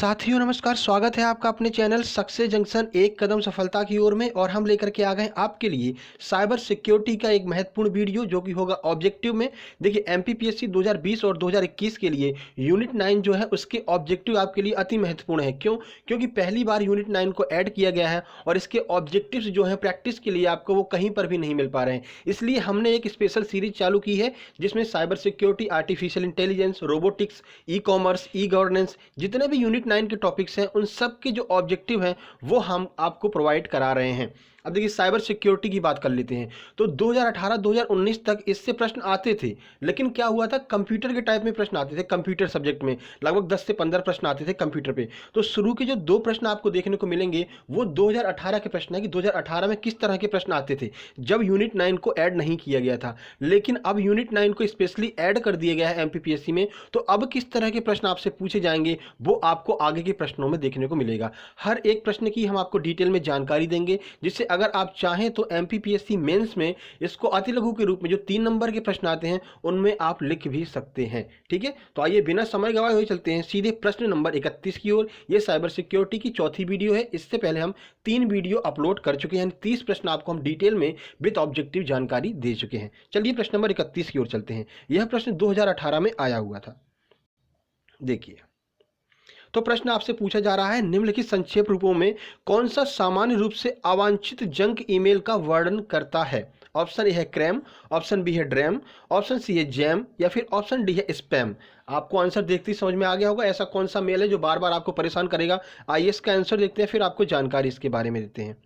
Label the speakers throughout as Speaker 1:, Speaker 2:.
Speaker 1: साथियों नमस्कार, स्वागत है आपका अपने चैनल सक्सेस जंक्शन एक कदम सफलता की ओर में। और हम लेकर के आ गए आपके लिए साइबर सिक्योरिटी का एक महत्वपूर्ण वीडियो जो कि होगा ऑब्जेक्टिव में। देखिए एमपीपीएससी 2020 और 2021 के लिए यूनिट 9 जो है उसके ऑब्जेक्टिव आपके लिए अति महत्वपूर्ण है। क्यों? क्योंकि पहली बार यूनिट 9 को ऐड किया गया है और इसके ऑब्जेक्टिव्स जो है प्रैक्टिस के लिए आपको वो कहीं पर भी नहीं मिल पा रहे हैं। इसलिए हमने एक स्पेशल सीरीज चालू की है जिसमें cyber security, artificial intelligence, robotics, e commerce, e governance, जितने भी यूनिट 9 के टॉपिक्स हैं उन सब के जो ऑब्जेक्टिव हैं वो हम आपको प्रोवाइड करा रहे हैं। अब देखिए साइबर सिक्योरिटी की बात कर लेते हैं तो 2018-2019 तक इससे प्रश्न आते थे, लेकिन क्या हुआ था, कंप्यूटर के टाइप में प्रश्न आते थे। कंप्यूटर सब्जेक्ट में लगभग 10 से 15 प्रश्न आते थे कंप्यूटर पे। तो शुरू के जो 2 प्रश्न आपको देखने को मिलेंगे वो 2018 के प्रश्न है कि 2018 में किस तरह के प्रश्न आते थे जब यूनिट 9 को ऐड नहीं किया गया था। लेकिन अब यूनिट 9 को स्पेशली ऐड कर दिया गया है एमपीपीएससी में, तो अब किस तरह के प्रश्न आपसे पूछे जाएंगे वो आपको आगे के प्रश्नों में देखने को मिलेगा। हर एक प्रश्न की हम आपको डिटेल में जानकारी देंगे, जिससे अगर आप चाहें तो एमपीपीएससी मेंस में इसको अति लघु के रूप में जो 3 नंबर के प्रश्न आते हैं उनमें आप लिख भी सकते हैं। ठीक है, तो आइए बिना समय गवाए हुए चलते हैं सीधे प्रश्न नंबर 31 की ओर। ये साइबर सिक्योरिटी की चौथी वीडियो है। इससे पहले हम 3 वीडियो अपलोड कर चुके हैं, 30 प्रश्न आपको हम डिटेल में विद ऑब्जेक्टिव जानकारी दे चुके हैं। चलिए प्रश्न नंबर 31 की ओर चलते हैं। यह प्रश्न 2018 में आया हुआ था। देखिए, तो प्रश्न आपसे पूछा जा रहा है, निम्नलिखित संक्षेप रूपों में कौन सा सामान्य रूप से अवांछित जंक ईमेल का वर्णन करता है? ऑप्शन ए है क्रैम, ऑप्शन बी है ड्रैम, ऑप्शन सी है जैम या फिर ऑप्शन डी है स्पैम। आपको आंसर देखते ही समझ में आ गया होगा ऐसा कौन सा मेल है जो बार बार आपको परेशान करेगा। आइए इसका आंसर देखते हैं, फिर आपको जानकारी इसके बारे में देते हैं।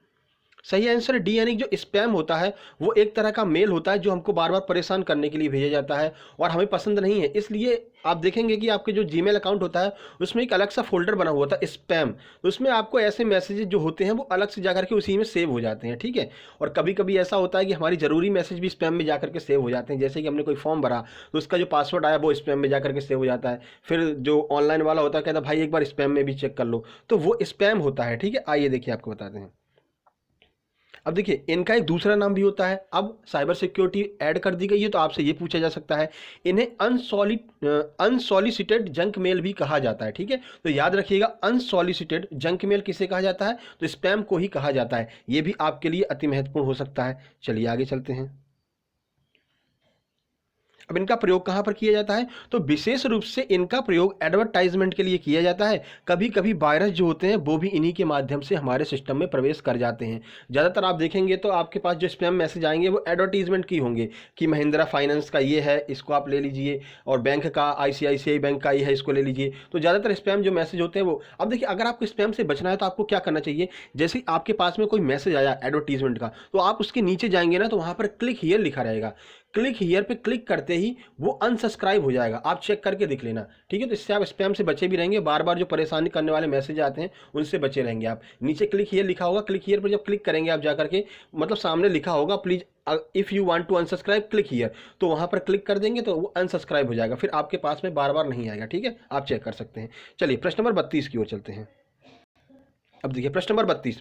Speaker 1: सही आंसर डी, यानी जो स्पैम होता है वो एक तरह का मेल होता है जो हमको बार बार परेशान करने के लिए भेजा जाता है और हमें पसंद नहीं है। इसलिए आप देखेंगे कि आपके जो जीमेल अकाउंट होता है उसमें एक अलग सा फोल्डर बना हुआ था स्पैम, तो उसमें आपको ऐसे मैसेजेस जो होते हैं वो अलग से जाकर के उसी में सेव हो जाते हैं। ठीक है, और कभी कभी ऐसा होता है कि हमारी ज़रूरी मैसेज भी स्पैम में जाकर के सेव हो जाते हैं। जैसे कि हमने कोई फॉर्म भरा तो उसका जो पासवर्ड आया वो स्पैम में जाकर के सेव हो जाता है। फिर जो ऑनलाइन वाला होता है कहता है भाई एक बार स्पैम में भी चेक कर लो, तो वो स्पैम होता है। ठीक है, आइए देखिए आपको बताते हैं। अब देखिए इनका एक दूसरा नाम भी होता है। अब साइबर सिक्योरिटी ऐड कर दी गई है तो आपसे ये पूछा जा सकता है, इन्हें अनसॉलिसिटेड जंक मेल भी कहा जाता है। ठीक है, तो याद रखिएगा अनसॉलिसिटेड जंक मेल किसे कहा जाता है, तो स्पैम को ही कहा जाता है। ये भी आपके लिए अति महत्वपूर्ण हो सकता है। चलिए आगे चलते हैं। अब इनका प्रयोग कहाँ पर किया जाता है, तो विशेष रूप से इनका प्रयोग एडवर्टाइजमेंट के लिए किया जाता है। कभी कभी वायरस जो होते हैं वो भी इन्हीं के माध्यम से हमारे सिस्टम में प्रवेश कर जाते हैं। ज़्यादातर आप देखेंगे तो आपके पास जो स्पैम मैसेज आएंगे वो एडवर्टीजमेंट की होंगे कि महिंद्रा फाइनेंस का ये है, इसको आप ले लीजिए, और बैंक का आईसीआईसीआई बैंक का ये है, इसको ले लीजिए। तो ज़्यादातर स्पैम जो मैसेज होते हैं वो, अब देखिए अगर आपको स्पैम से बचना है तो आपको क्या करना चाहिए, जैसे आपके पास में कोई मैसेज आया एडवर्टीजमेंट का तो आप उसके नीचे जाएंगे ना तो वहाँ पर क्लिक हियर लिखा रहेगा। क्लिक हियर पे क्लिक करते ही वो अनसब्सक्राइब हो जाएगा, आप चेक करके देख लेना। ठीक है, तो इससे आप स्पैम से बचे भी रहेंगे, बार बार जो परेशानी करने वाले मैसेज आते हैं उनसे बचे रहेंगे आप। नीचे क्लिक हियर लिखा होगा, क्लिक हियर पर जब क्लिक करेंगे आप जाकर के, मतलब सामने लिखा होगा please if you want to unsubscribe click here, तो वहाँ पर क्लिक कर देंगे तो वो अनसब्सक्राइब हो जाएगा, फिर आपके पास में बार बार नहीं आएगा। ठीक है, आप चेक कर सकते हैं। चलिए प्रश्न नंबर 32 की ओर चलते हैं। अब देखिए प्रश्न नंबर 32,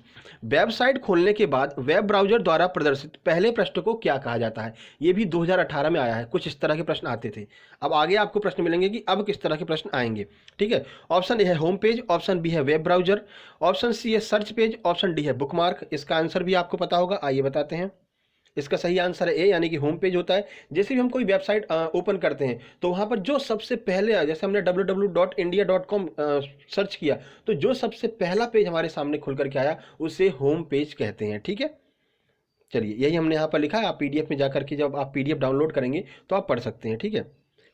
Speaker 1: वेबसाइट खोलने के बाद वेब ब्राउजर द्वारा प्रदर्शित पहले पृष्ठ को क्या कहा जाता है? ये भी 2018 में आया है, कुछ इस तरह के प्रश्न आते थे। अब आगे आपको प्रश्न मिलेंगे कि अब किस तरह के प्रश्न आएंगे। ठीक है, ऑप्शन ए है होम पेज, ऑप्शन बी है वेब ब्राउजर, ऑप्शन सी है सर्च पेज, ऑप्शन डी है बुकमार्क। इसका आंसर भी आपको पता होगा, आइए बताते हैं। इसका सही आंसर है ए, यानी कि होम पेज होता है। जैसे भी हम कोई वेबसाइट ओपन करते हैं तो वहाँ पर जो सबसे पहले, जैसे हमने www.india.com सर्च किया तो जो सबसे पहला पेज हमारे सामने खुल करके आया उसे होम पेज कहते हैं। ठीक है, चलिए यही हमने यहाँ पर लिखा है। आप पीडीएफ में जाकर के जब आप पीडीएफ डाउनलोड करेंगे तो आप पढ़ सकते हैं। ठीक है,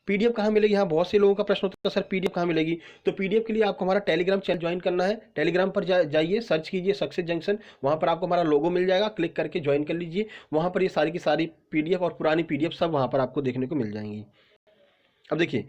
Speaker 1: पीडीएफ कहाँ मिलेगी, हाँ बहुत से लोगों का प्रश्न होता है सर पीडीएफ कहाँ मिलेगी। तो पीडीएफ के लिए आपको हमारा टेलीग्राम चैनल ज्वाइन करना है। टेलीग्राम पर जाइए, सर्च कीजिए सक्सेस जंक्शन, वहाँ पर आपको हमारा लोगो मिल जाएगा, क्लिक करके ज्वाइन कर लीजिए। वहाँ पर ये सारी की सारी पीडीएफ और पुरानी पीडीएफ सब वहाँ पर आपको देखने को मिल जाएंगी। अब देखिए,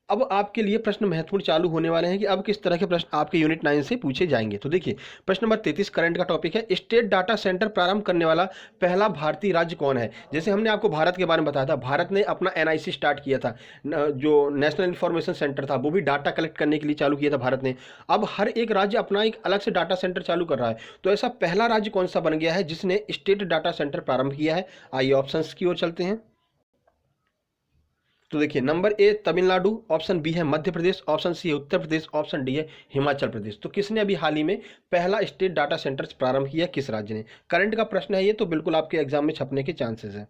Speaker 1: अब आपके लिए प्रश्न महत्वपूर्ण चालू होने वाले हैं कि अब किस तरह के प्रश्न आपके यूनिट 9 से पूछे जाएंगे। तो देखिए प्रश्न नंबर 33 करंट का टॉपिक है, स्टेट डाटा सेंटर प्रारंभ करने वाला पहला भारतीय राज्य कौन है? जैसे हमने आपको भारत के बारे में बताया था, भारत ने अपना एनआईसी स्टार्ट किया था, जो नेशनल इंफॉर्मेशन सेंटर था वो भी डाटा कलेक्ट करने के लिए चालू किया था भारत ने। अब हर एक राज्य अपना एक अलग से डाटा सेंटर चालू कर रहा है, तो ऐसा पहला राज्य कौन सा बन गया है जिसने स्टेट डाटा सेंटर प्रारंभ किया है? आइए ऑप्शंस की ओर चलते हैं। तो देखिए, number A Tamil Nadu, option B है मध्य प्रदेश, ऑप्शन सी है उत्तर प्रदेश, ऑप्शन डी है हिमाचल प्रदेश। तो किसने अभी हाल ही में पहला स्टेट डाटा सेंटर प्रारंभ किया, किस राज्य ने? करंट का प्रश्न है ये, तो बिल्कुल आपके एग्जाम में छपने के चांसेस है।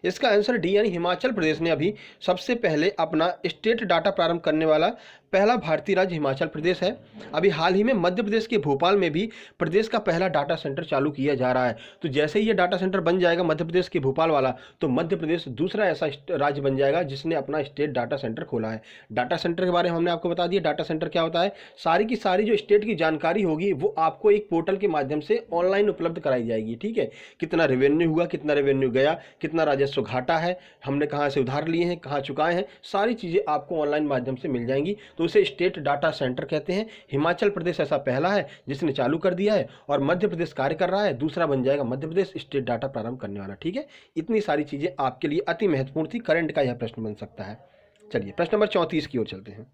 Speaker 1: इसका आंसर डी यानी हिमाचल प्रदेश ने अभी सबसे पहले अपना स्टेट डाटा प्रारंभ करने वाला पहला भारतीय राज्य हिमाचल प्रदेश है। अभी हाल ही में मध्य प्रदेश के भोपाल में भी प्रदेश का पहला डाटा सेंटर चालू किया जा रहा है। तो जैसे ही ये डाटा सेंटर बन जाएगा मध्य प्रदेश के भोपाल वाला, तो मध्य प्रदेश दूसरा ऐसा राज्य बन जाएगा जिसने अपना स्टेट डाटा सेंटर खोला है। डाटा सेंटर के बारे में हमने आपको बता दिया। डाटा सेंटर क्या होता है? सारी की सारी जो स्टेट की जानकारी होगी वो आपको एक पोर्टल के माध्यम से ऑनलाइन उपलब्ध कराई जाएगी। ठीक है, कितना रेवेन्यू हुआ, कितना रेवेन्यू गया, कितना राजस्व घाटा है, हमने कहाँ से उधार लिए हैं, कहाँ चुकाए हैं, सारी चीज़ें आपको ऑनलाइन माध्यम से मिल जाएंगी। तो उसे स्टेट डाटा सेंटर कहते हैं। हिमाचल प्रदेश ऐसा पहला है जिसने चालू कर दिया है, और मध्य प्रदेश कार्य कर रहा है, दूसरा बन जाएगा मध्य प्रदेश स्टेट डाटा प्रारंभ करने वाला। ठीक है, इतनी सारी चीज़ें आपके लिए अति महत्वपूर्ण थी। करंट का यह प्रश्न बन सकता है। चलिए प्रश्न नंबर 34 की ओर चलते हैं।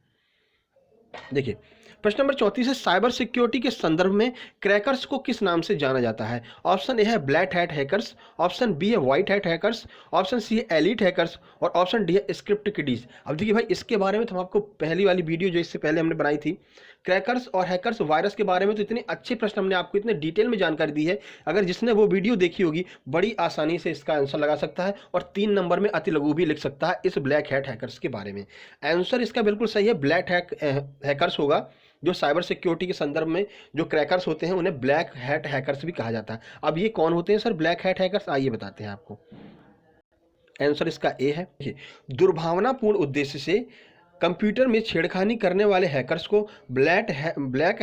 Speaker 1: देखिए, प्रश्न नंबर 34 है, साइबर सिक्योरिटी के संदर्भ में क्रैकर्स को किस नाम से जाना जाता है? ऑप्शन ए है black hat hackers, option B है white hat hackers, option C है एलीट हैकर्स, और ऑप्शन डी है स्क्रिप्ट किडीज। अब देखिए भाई, इसके बारे में तो हम आपको पहली वाली वीडियो जो इससे पहले हमने बनाई थी क्रैकर्स और हैकर्स वायरस के बारे में, तो इतने अच्छे प्रश्न हमने आपको इतने डिटेल में जानकारी दी है। अगर जिसने वो वीडियो देखी होगी बड़ी आसानी से इसका आंसर लगा सकता है और 3 नंबर में अति लघु भी लिख सकता है इस ब्लैक हैट हैकर्स के बारे में। आंसर इसका बिल्कुल सही है, ब्लैक हैकर्स होगा। जो साइबर सिक्योरिटी के संदर्भ में जो क्रैकर्स होते हैं उन्हें ब्लैक हैट हैकर्स भी कहा जाता है। अब ये कौन होते हैं सर ब्लैक हैट हैकर्स? आइए बताते हैं आपको। आंसर इसका ए है। दुर्भावनापूर्ण उद्देश्य से कंप्यूटर में छेड़खानी करने वाले हैकर्स को ब्लैक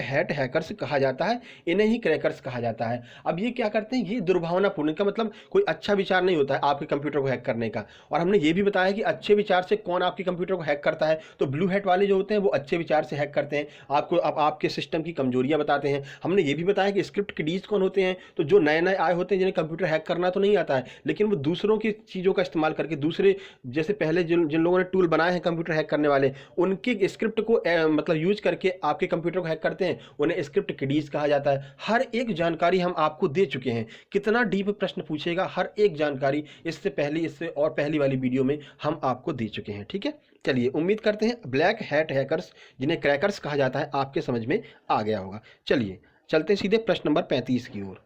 Speaker 1: हैट हैकर्स कहा जाता है, इन्हें ही क्रैकर्स कहा जाता है। अब ये क्या करते हैं? ये दुर्भावनापूर्ण का मतलब कोई अच्छा विचार नहीं होता है आपके कंप्यूटर को हैक करने का। और हमने ये भी बताया कि अच्छे विचार से कौन आपके कंप्यूटर को हैक करता है, तो ब्लू हैट वाले जो होते हैं वो अच्छे विचार से हैक करते हैं, आपको आपके सिस्टम की कमजोरियां बताते हैं। हमने ये भी बताया कि स्क्रिप्ट किडीज कौन होते हैं, तो जो नए नए आए होते हैं जिन्हें कंप्यूटर हैक करना तो नहीं आता है, लेकिन वो दूसरों की चीज़ों का इस्तेमाल करके, दूसरे जैसे पहले जिन लोगों ने टूल बनाए हैं कंप्यूटर हैक करने वाले, उनके स्क्रिप्ट को मतलब यूज करके आपके कंप्यूटर को हैक करते हैं, उन्हें स्क्रिप्ट किडीज कहा जाता है। हर एक जानकारी हम आपको दे चुके हैं। कितना डीप प्रश्न पूछेगा, हर एक जानकारी इससे और पहली वाली वीडियो में हम आपको दे चुके हैं। ठीक है, चलिए उम्मीद करते हैं ब्लैक हैट हैकर्स जिन्हें क्रैकर्स कहा जाता है आपके समझ में आ गया होगा। चलिए चलते हैं सीधे प्रश्न नंबर 35 की ओर।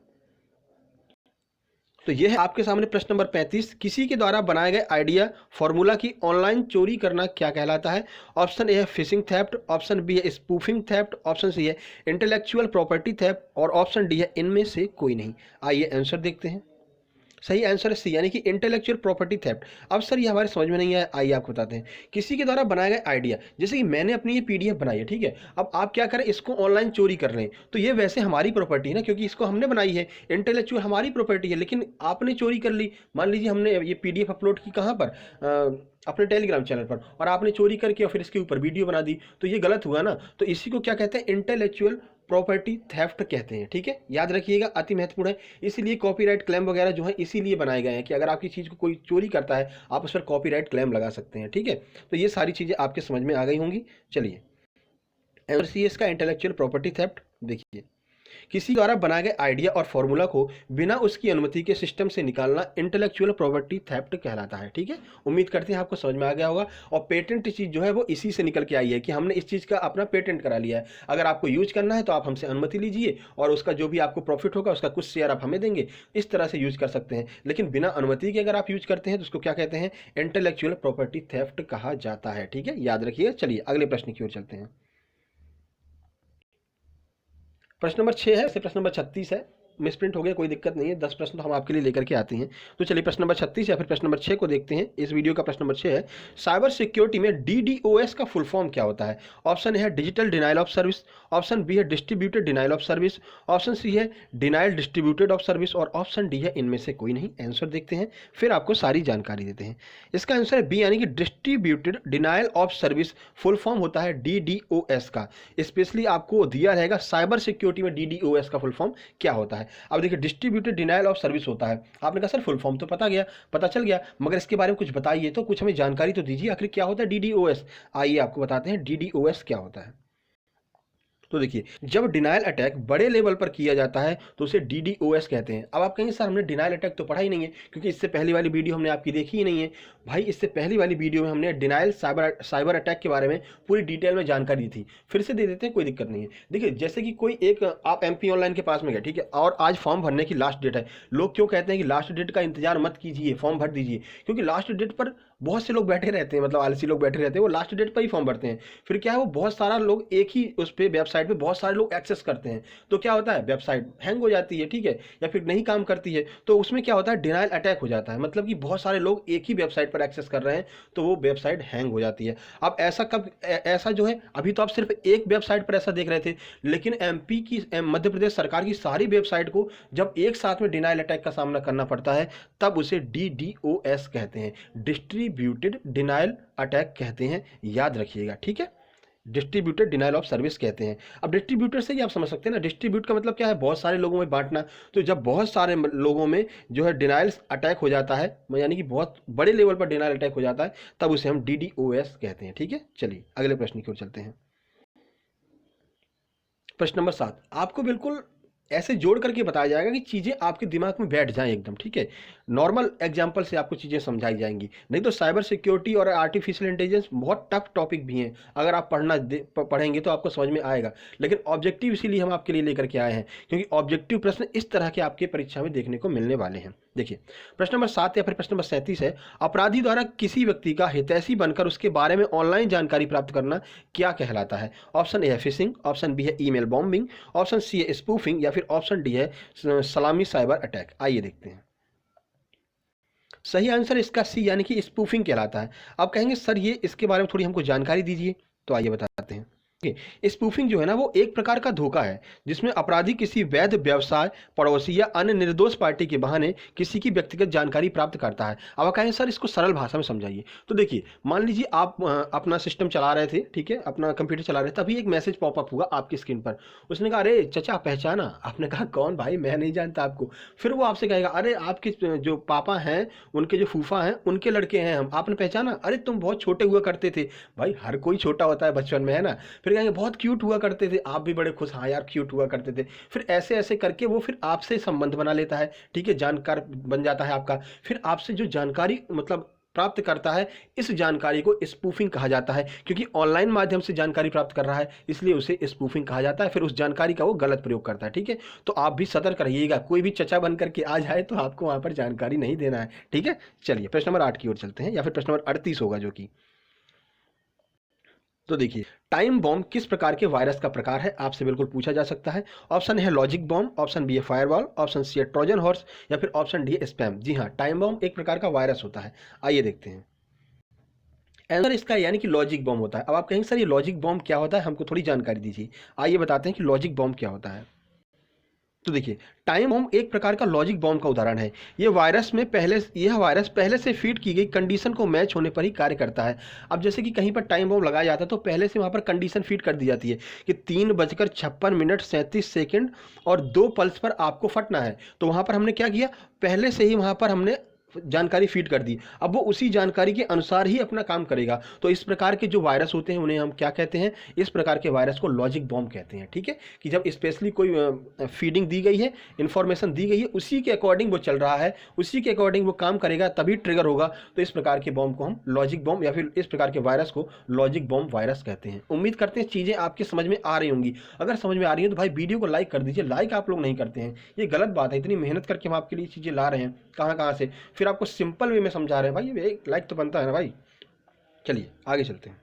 Speaker 1: तो यह है आपके सामने प्रश्न नंबर 35। किसी के द्वारा बनाए गए आइडिया फॉर्मूला की ऑनलाइन चोरी करना क्या कहलाता है? ऑप्शन ए है फिशिंग थेफ्ट, ऑप्शन बी है स्पूफिंग थेफ्ट, ऑप्शन सी है इंटेलेक्चुअल प्रॉपर्टी थेफ्ट, और ऑप्शन डी है इनमें से कोई नहीं। आइए आंसर देखते हैं। सही आंसर है सी यानी कि इंटेलेक्चुअल प्रॉपर्टी थेफ्ट। अब सर ये हमारे समझ में नहीं आया, आइए आपको बताते हैं। किसी के द्वारा बनाया गया आइडिया, जैसे कि मैंने अपनी ये पीडीएफ बनाई है, ठीक है, अब आप क्या करें, इसको ऑनलाइन चोरी कर रहे हैं, तो ये वैसे हमारी प्रॉपर्टी है ना, क्योंकि इसको हमने बनाई है, इंटेलेक्चुअल हमारी प्रॉपर्टी है, लेकिन आपने चोरी कर ली। मान लीजिए हमने ये पीडीएफ अपलोड की कहाँ पर, अपने टेलीग्राम चैनल पर, और आपने चोरी करके और फिर इसके ऊपर वीडियो बना दी, तो ये गलत हुआ ना। तो इसी को क्या कहते हैं? इंटेलेक्चुअल प्रॉपर्टी थेफ्ट कहते हैं। ठीक है, याद रखिएगा, अति महत्वपूर्ण है। इसीलिए कॉपीराइट क्लेम वगैरह जो है इसीलिए बनाए गए हैं कि अगर आपकी चीज़ को कोई चोरी करता है आप उस पर कॉपीराइट क्लेम लगा सकते हैं। ठीक है, तो ये सारी चीज़ें आपके समझ में आ गई होंगी। चलिए एमसीएस का इंटेलेक्चुअल प्रॉपर्टी थेफ्ट देखिए, किसी द्वारा बनाए गए आइडिया और फॉर्मूला को बिना उसकी अनुमति के सिस्टम से निकालना इंटेलेक्चुअल प्रॉपर्टी थेफ्ट कहलाता है। ठीक है, उम्मीद करते हैं आपको समझ में आ गया होगा। और पेटेंट चीज़ जो है वो इसी से निकल के आई है कि हमने इस चीज़ का अपना पेटेंट करा लिया है। अगर आपको यूज करना है तो आप हमसे अनुमति लीजिए, और उसका जो भी आपको प्रॉफिट होगा उसका कुछ शेयर आप हमें देंगे, इस तरह से यूज कर सकते हैं। लेकिन बिना अनुमति के अगर आप यूज करते हैं तो उसको क्या कहते हैं? इंटेलेक्चुअल प्रॉपर्टी थेफ्ट कहा जाता है। ठीक है, याद रखिए। चलिए अगले प्रश्न की ओर चलते हैं। प्रश्न नंबर 6 है, प्रश्न नंबर 36 है, मिसप्रिंट हो गया, कोई दिक्कत नहीं है, 10 प्रश्न तो हम आपके लिए लेकर के आते हैं। तो चलिए प्रश्न नंबर 36 या फिर प्रश्न नंबर 6 को देखते हैं। इस वीडियो का प्रश्न नंबर 6 है, साइबर सिक्योरिटी में DDoS का फुल फॉर्म क्या होता है? ऑप्शन ए है digital denial of service, option B है distributed denial of service, option C है डिनाइल डिस्ट्रीब्यूटेड ऑफ सर्विस, और ऑप्शन डी है इनमें से कोई नहीं। आंसर देखते हैं फिर आपको सारी जानकारी देते हैं। इसका आंसर है बी यानी कि distributed denial of service full form होता है DDoS का। स्पेशली आपको दिया रहेगा साइबर सिक्योरिटी में DDoS का फुल फॉर्म क्या होता है। अब देखिए, डिस्ट्रीब्यूटेड डिनाइल ऑफ सर्विस होता है। आपने कहा सर फुल फॉर्म तो पता चल गया, मगर इसके बारे में कुछ बताइए, तो कुछ हमें जानकारी तो दीजिए, आखिर क्या होता है DDoS। आइए आपको बताते हैं DDoS क्या होता है। तो देखिए, जब डिनायल अटैक बड़े लेवल पर किया जाता है तो उसे DDoS कहते हैं। अब आप कहेंगे सर हमने डिनायल अटैक तो पढ़ा ही नहीं है, क्योंकि इससे पहली वाली वीडियो हमने आपकी देखी ही नहीं है। भाई इससे पहली वाली वीडियो में हमने डिनायल साइबर अटैक के बारे में पूरी डिटेल में जानकारी दी थी, फिर से दे देते हैं, कोई दिक्कत नहीं है। देखिए जैसे कि कोई एक आप MP ऑनलाइन के पास में गए, ठीक है, और आज फॉर्म भरने की लास्ट डेट है। लोग क्यों कहते हैं कि लास्ट डेट का इंतजार मत कीजिए, फॉर्म भर दीजिए, क्योंकि लास्ट डेट पर बहुत से लोग बैठे रहते हैं, मतलब आलसी लोग बैठे रहते हैं, वो लास्ट डेट पर ही फॉर्म भरते हैं। फिर क्या है, वो बहुत सारा लोग एक ही उस पर वेबसाइट पे बहुत सारे लोग एक्सेस करते हैं, तो क्या होता है, वेबसाइट हैंग हो जाती है, ठीक है, या फिर नहीं काम करती है, तो उसमें क्या होता है, डिनायल अटैक हो जाता है। मतलब कि बहुत सारे लोग एक ही वेबसाइट पर एक्सेस कर रहे हैं, तो वो वेबसाइट हैंग हो जाती है। अब ऐसा कब ऐसा जो है, अभी तो आप सिर्फ एक वेबसाइट पर ऐसा देख रहे थे, लेकिन MP की मध्य प्रदेश सरकार की सारी वेबसाइट को जब एक साथ में डिनायल अटैक का सामना करना पड़ता है, तब उसे DDoS कहते हैं, डिस्ट्रीब्यूटेड डिनायल अटैक कहते हैं, याद रखिएगा, ठीक है, डिस्ट्रीब्यूटेड डिनायल ऑफ सर्विस कहते हैं। अब डिस्ट्रीब्यूटर से ही आप समझ सकते हैं ना, डिस्ट्रीब्यूट का मतलब क्या है, बहुत सारे लोगों में बांटना। तो जब बहुत सारे लोगों में जो है डिनायल अटैक हो जाता है, यानी कि बहुत बड़े लेवल पर डिनायल अटैक हो जाता है, तब उसे हम DDoS कहते हैं, ठीक है। चलिए अगले प्रश्न की ओर चलते हैं। प्रश्न नंबर 7, आपको बिल्कुल ऐसे जोड़ करके बताया जाएगा कि चीज़ें आपके दिमाग में बैठ जाएं एकदम, ठीक है। नॉर्मल एग्जांपल से आपको चीज़ें समझाई जाएंगी, नहीं तो साइबर सिक्योरिटी और आर्टिफिशियल इंटेलिजेंस बहुत टफ टॉपिक भी हैं। अगर आप पढ़ेंगे तो आपको समझ में आएगा, लेकिन ऑब्जेक्टिव इसीलिए हम आपके लिए लेकर के आए हैं, क्योंकि ऑब्जेक्टिव प्रश्न इस तरह के आपके परीक्षा में देखने को मिलने वाले हैं। देखिए प्रश्न नंबर 7 या फिर प्रश्न नंबर 37 है, अपराधी द्वारा किसी व्यक्ति का हितैषी बनकर उसके बारे में ऑनलाइन जानकारी प्राप्त करना क्या कहलाता है। ऑप्शन ए है फिशिंग, ऑप्शन बी है ईमेल बॉम्बिंग, ऑप्शन सी है स्पूफिंग, या फिर ऑप्शन डी है सलामी साइबर अटैक। आइए देखते हैं। सही आंसर इसका सी यानी कि स्पूफिंग कहलाता है। आप कहेंगे सर ये इसके बारे में थोड़ी हमको जानकारी दीजिए, तो आइए बताते हैं। स्पूफिंग जो है ना, वो एक प्रकार का धोखा है जिसमें अपराधी किसी वैध व्यवसाय, पड़ोसी या अन्य निर्दोष पार्टी के बहाने किसी की व्यक्तिगत जानकारी प्राप्त करता है। अब कहें सर इसको सरल भाषा में समझाइए, तो देखिए मान लीजिए आप अपना सिस्टम चला रहे थे, ठीक है, अपना कंप्यूटर चला रहे थे, तभी एक मैसेज पॉपअप हुआ आपकी स्क्रीन पर। उसने कहा अरे चचा पहचाना? आपने कहा कौन भाई, मैं नहीं जानता आपको। फिर वो आपसे कहेगा अरे आपके जो पापा हैं, उनके जो फूफा हैं, उनके लड़के हैं हम, आपने पहचाना? अरे तुम बहुत छोटे हुआ करते थे। भाई हर कोई छोटा होता है बचपन में, है ना। फिर कहेंगे बहुत क्यूट हुआ करते थे, आप भी बड़े खुश, हाँ यार क्यूट हुआ करते थे। फिर ऐसे ऐसे करके वो फिर आपसे संबंध बना लेता है, ठीक है, जानकार बन जाता है आपका। फिर आपसे जो जानकारी मतलब प्राप्त करता है, इस जानकारी को स्पूफिंग कहा जाता है, क्योंकि ऑनलाइन माध्यम से जानकारी प्राप्त कर रहा है, इसलिए उसे स्पूफिंग कहा जाता है। फिर उस जानकारी का वो गलत प्रयोग करता है, ठीक है। तो आप भी सतर्क रहिएगा, कोई भी चचा बन करके आ जाए तो आपको वहां पर जानकारी नहीं देना है, ठीक है। चलिए प्रश्न नंबर 8 की ओर चलते हैं, या फिर प्रश्न नंबर 38 होगा जो कि, तो देखिए टाइम बॉम्ब किस प्रकार के वायरस का प्रकार है, आपसे बिल्कुल पूछा जा सकता है। ऑप्शन है लॉजिक बॉम्ब, ऑप्शन बी है फायरवॉल, ऑप्शन सी है ट्रोजन हॉर्स, या फिर ऑप्शन डी है स्पैम। जी हाँ, टाइम बॉम्ब एक प्रकार का वायरस होता है। आइए देखते हैं आंसर इसका, यानी कि लॉजिक बॉम्ब होता है। अब आप कहेंगे सर ये लॉजिक बॉम्ब क्या होता है, हमको थोड़ी जानकारी दीजिए। आइए बताते हैं कि लॉजिक बॉम्ब क्या होता है। तो देखिए टाइम बॉम्ब एक प्रकार का लॉजिक बॉम्ब का उदाहरण है। यह वायरस पहले से फीड की गई कंडीशन को मैच होने पर ही कार्य करता है। अब जैसे कि कहीं पर टाइम बॉम्ब लगाया जाता है तो पहले से वहां पर कंडीशन फीड कर दी जाती है कि 3:56 और 2 पल्स पर आपको फटना है। तो वहां पर हमने क्या किया, पहले से ही वहां पर हमने जानकारी फीड कर दी, अब वो उसी जानकारी के अनुसार ही अपना काम करेगा। तो इस प्रकार के जो वायरस होते हैं उन्हें हम क्या कहते हैं, इस प्रकार के वायरस को लॉजिक बॉम्ब कहते हैं, ठीक है। कि जब स्पेशली कोई फीडिंग दी गई है, इंफॉर्मेशन दी गई है, उसी के अकॉर्डिंग वो चल रहा है, उसी के अकॉर्डिंग वो काम करेगा, तभी ट्रिगर होगा। तो इस प्रकार के बॉम्ब को हम लॉजिक बॉम्ब या फिर इस प्रकार के वायरस को लॉजिक बॉम्ब वायरस कहते हैं। उम्मीद करते हैं चीज़ें आपके समझ में आ रही होंगी। अगर समझ में आ रही है तो भाई वीडियो को लाइक कर दीजिए। लाइक आप लोग नहीं करते हैं, ये गलत बात है। इतनी मेहनत करके हम आपके लिए चीज़ें ला रहे हैं, कहाँ से, फिर आपको सिंपल वे में समझा रहे हैं, भाई ये एक लाइक तो बनता है ना भाई। चलिए आगे चलते हैं।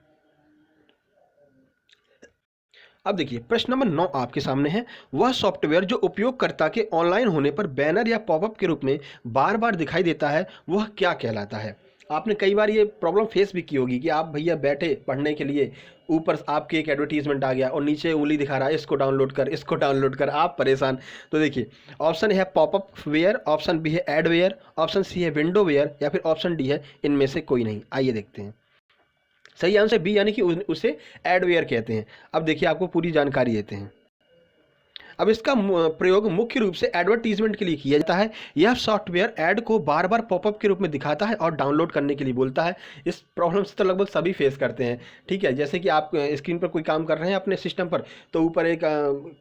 Speaker 1: अब देखिए प्रश्न नंबर 9 आपके सामने है, वह सॉफ्टवेयर जो उपयोगकर्ता के ऑनलाइन होने पर बैनर या पॉपअप के रूप में बार बार दिखाई देता है, वह क्या कहलाता है। आपने कई बार ये प्रॉब्लम फेस भी की होगी कि आप भैया बैठे पढ़ने के लिए, ऊपर आपके एक एडवर्टीजमेंट आ गया और नीचे उंगली दिखा रहा है इसको डाउनलोड कर, इसको डाउनलोड कर, आप परेशान। तो देखिए ऑप्शन है पॉपअप वेयर, ऑप्शन बी है एडवेयर, ऑप्शन सी है विंडो वेयर, या फिर ऑप्शन डी है इनमें से कोई नहीं। आइए देखते हैं। सही आंसर बी यानी कि उसे एडवेयर कहते हैं। अब देखिए आपको पूरी जानकारी देते हैं। अब इसका प्रयोग मुख्य रूप से एडवर्टीजमेंट के लिए किया जाता है। यह सॉफ्टवेयर ऐड को बार बार पॉपअप के रूप में दिखाता है और डाउनलोड करने के लिए बोलता है। इस प्रॉब्लम से तो लगभग सभी फेस करते हैं, ठीक है। जैसे कि आप स्क्रीन पर कोई काम कर रहे हैं अपने सिस्टम पर, तो ऊपर एक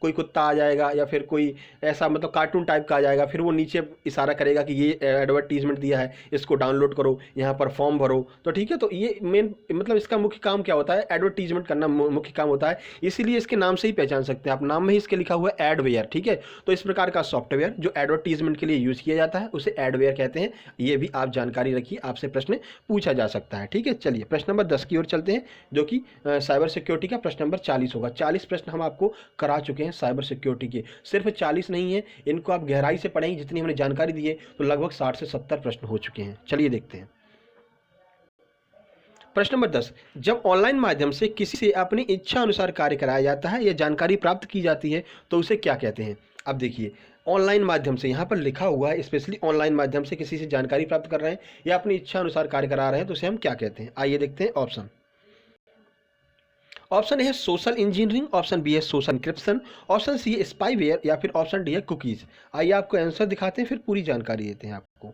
Speaker 1: कोई कुत्ता आ जाएगा या फिर कोई ऐसा मतलब कार्टून टाइप का आ जाएगा, फिर वो नीचे इशारा करेगा कि ये एडवर्टीजमेंट दिया है, इसको डाउनलोड करो, यहाँ पर फॉर्म भरो। तो ठीक है, तो ये मेन मतलब इसका मुख्य काम क्या होता है, एडवर्टीजमेंट करना मुख्य काम होता है। इसीलिए इसके नाम से ही पहचान सकते हैं आप, नाम में ही इसके लिखा हुआ है एडवेयर, ठीक है। तो इस प्रकार का सॉफ्टवेयर जो एडवर्टीजमेंट के लिए यूज किया जाता है उसे एडवेयर कहते हैं। ये भी आप जानकारी रखिए, आपसे प्रश्न पूछा जा सकता है, ठीक है। चलिए प्रश्न नंबर 10 की ओर चलते हैं, जो कि साइबर सिक्योरिटी का प्रश्न नंबर 40 होगा। 40 प्रश्न हम आपको करा चुके हैं साइबर सिक्योरिटी के, सिर्फ 40 नहीं है, इनको आप गहराई से पढ़ेंगे जितनी हमने जानकारी दी है तो लगभग 60 से 70 प्रश्न हो चुके हैं। चलिए देखते हैं प्रश्न नंबर 10। जब ऑनलाइन माध्यम से किसी से अपनी इच्छा अनुसार कार्य कराया जाता है या जानकारी प्राप्त की जाती है तो उसे क्या कहते हैं। अब देखिए, ऑनलाइन माध्यम से यहाँ पर लिखा हुआ है, स्पेशली ऑनलाइन माध्यम से किसी से जानकारी प्राप्त कर रहे हैं या अपनी इच्छा अनुसार कार्य करा रहे हैं तो उसे हम क्या कहते हैं। आइए देखते हैं ऑप्शन। ऑप्शन ए है सोशल इंजीनियरिंग, ऑप्शन बी है सोशल इंक्रिप्शन, ऑप्शन सी है स्पाईवेयर या फिर ऑप्शन डी है कुकीज। आइए आपको आंसर दिखाते हैं, फिर पूरी जानकारी देते हैं आपको।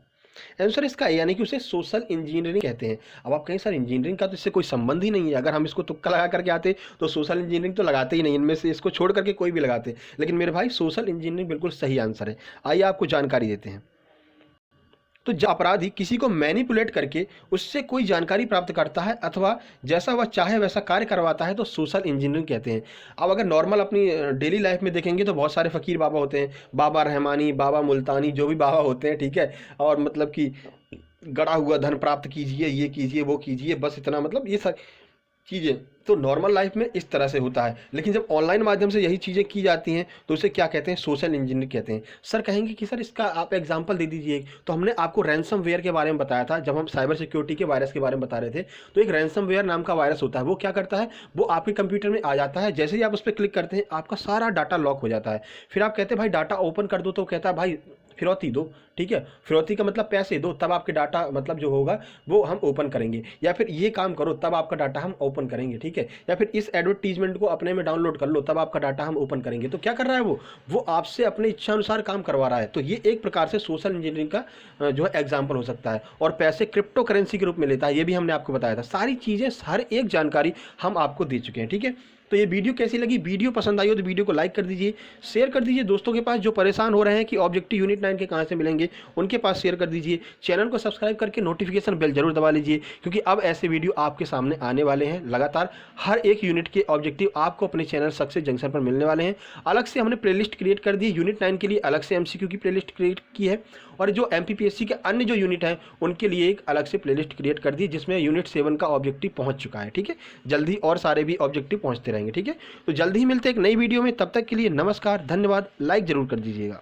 Speaker 1: आंसर इसका ए यानी कि उसे सोशल इंजीनियरिंग कहते हैं। अब आप कहें सर इंजीनियरिंग का तो इससे कोई संबंध ही नहीं है, अगर हम इसको तुक्का लगा करके आते तो सोशल इंजीनियरिंग तो लगाते ही नहीं, इनमें से इसको छोड़ करके कोई भी लगाते। लेकिन मेरे भाई सोशल इंजीनियरिंग बिल्कुल सही आंसर है। आइए आपको जानकारी देते हैं। तो जब अपराधी किसी को मैनिपुलेट करके उससे कोई जानकारी प्राप्त करता है अथवा जैसा वह चाहे वैसा कार्य करवाता है तो सोशल इंजीनियरिंग कहते हैं। अब अगर नॉर्मल अपनी डेली लाइफ में देखेंगे तो बहुत सारे फ़कीर बाबा होते हैं, बाबा रहमानी, बाबा मुल्तानी, जो भी बाबा होते हैं, ठीक है। और मतलब कि गड़ा हुआ धन प्राप्त कीजिए, ये कीजिए, वो कीजिए, बस इतना, मतलब ये सारी चीज़ें तो नॉर्मल लाइफ में इस तरह से होता है। लेकिन जब ऑनलाइन माध्यम से यही चीज़ें की जाती हैं तो उसे क्या कहते हैं, सोशल इंजीनियरिंग कहते हैं। सर कहेंगे कि सर इसका आप एग्जांपल दे दीजिए। तो हमने आपको रैंसम वेयर के बारे में बताया था जब हम साइबर सिक्योरिटी के वायरस के बारे में बता रहे थे। तो एक रैंसम वेयर नाम का वायरस होता है, वो क्या करता है, वो आपके कंप्यूटर में आ जाता है, जैसे ही आप उस पर क्लिक करते हैं आपका सारा डाटा लॉक हो जाता है। फिर आप कहते हैं भाई डाटा ओपन कर दो, तो कहता है भाई फिरौती दो, ठीक है। फिरौती का मतलब पैसे दो, तब आपके डाटा मतलब जो होगा वो हम ओपन करेंगे, या फिर ये काम करो तब आपका डाटा हम ओपन करेंगे, ठीक है। या फिर इस एडवर्टीजमेंट को अपने में डाउनलोड कर लो तब आपका डाटा हम ओपन करेंगे। तो क्या कर रहा है वो आपसे अपने इच्छा अनुसार काम करवा रहा है। तो ये एक प्रकार से सोशल इंजीनियरिंग का जो है एग्जाम्पल हो सकता है। और पैसे क्रिप्टो करेंसी के रूप में लेता है, ये भी हमने आपको बताया था। सारी चीज़ें, हर एक जानकारी हम आपको दे चुके हैं, ठीक है। तो ये वीडियो कैसी लगी, वीडियो पसंद आई हो तो वीडियो को लाइक कर दीजिए, शेयर कर दीजिए दोस्तों के पास जो परेशान हो रहे हैं कि ऑब्जेक्टिव यूनिट 9 के कहाँ से मिलेंगे, उनके पास शेयर कर दीजिए। चैनल को सब्सक्राइब करके नोटिफिकेशन बेल जरूर दबा लीजिए, क्योंकि अब ऐसे वीडियो आपके सामने आने वाले हैं लगातार। हर एक यूनिट के ऑब्जेक्टिव आपको अपने चैनल सक्सेस जंक्शन पर मिलने वाले हैं। अलग से हमने प्लेलिस्ट क्रिएट कर दी, यूनिट 9 के लिए अलग से MCQ की प्लेलिस्ट क्रिएट की है, और जो MPPSC के अन्य जो यूनिट हैं उनके लिए एक अलग से प्लेलिस्ट क्रिएट कर दी जिसमें यूनिट 7 का ऑब्जेक्टिव पहुंच चुका है, ठीक है। जल्दी और सारे भी ऑब्जेक्टिव पहुंचते रहेंगे, ठीक है। तो जल्दी ही मिलते हैं एक नई वीडियो में, तब तक के लिए नमस्कार, धन्यवाद। लाइक जरूर कर दीजिएगा।